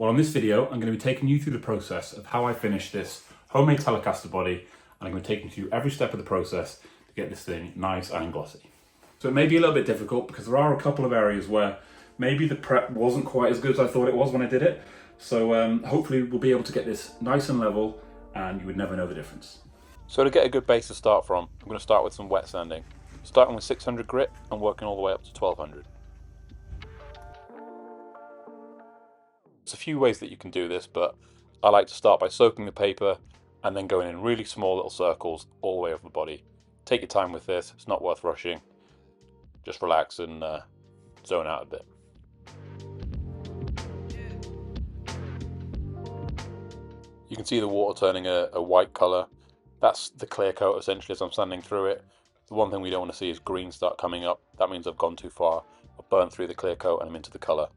Well, on this video, I'm going to be taking you through the process of how I finish this homemade telecaster body, and I'm going to take you through every step of the process to get this thing nice and glossy. So it may be a little bit difficult because there are a couple of areas where maybe the prep wasn't quite as good as I thought it was when I did it. So hopefully we'll be able to get this nice and level and you would never know the difference. So to get a good base to start from, I'm going to start with some wet sanding. Starting with 600 grit and working all the way up to 1200. There's a few ways that you can do this, but I like to start by soaking the paper and then going in really small little circles all the way over the body. Take your time with this, it's not worth rushing. Just relax and zone out a bit. You can see the water turning a white colour. That's the clear coat essentially as I'm sanding through it. The one thing we don't want to see is green start coming up. That means I've gone too far. I've burnt through the clear coat and I'm into the colour.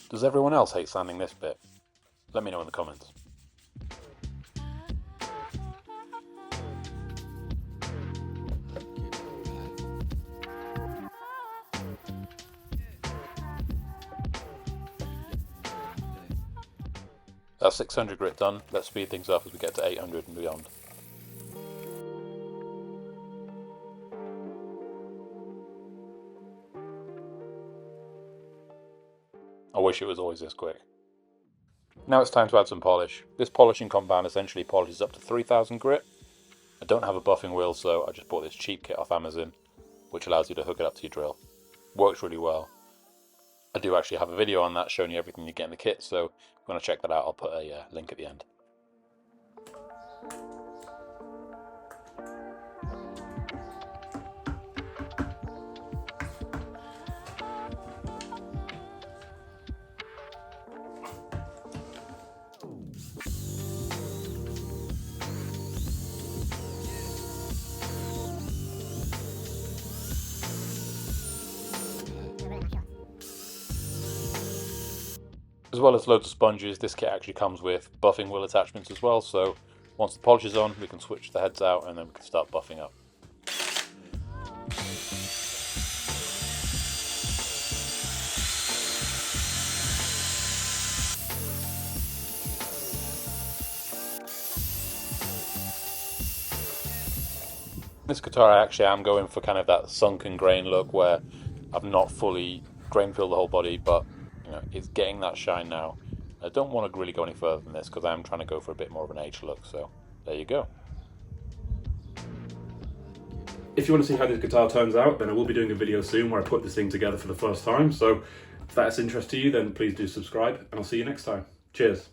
Does everyone else hate sanding this bit? Let me know in the comments. That's 600 grit done. Let's speed things up as we get to 800 and beyond. I wish it was always this quick. Now it's time to add some polish. This polishing compound essentially polishes up to 3000 grit. I don't have a buffing wheel, so I just bought this cheap kit off Amazon, which allows you to hook it up to your drill. Works really well. I do actually have a video on that showing you everything you get in the kit, so if you want to check that out, I'll put a link at the end. As well as loads of sponges, this kit actually comes with buffing wheel attachments as well, so once the polish is on, we can switch the heads out and then we can start buffing up. This guitar I actually am going for kind of that sunken grain look where I've not fully grain filled the whole body, but you know, it's getting that shine now. I don't want to really go any further than this because I am trying to go for a bit more of an H look, so there you go. If you want to see how this guitar turns out, then I will be doing a video soon where I put this thing together for the first time. So if that's interest to you, then please do subscribe and I'll see you next time. Cheers.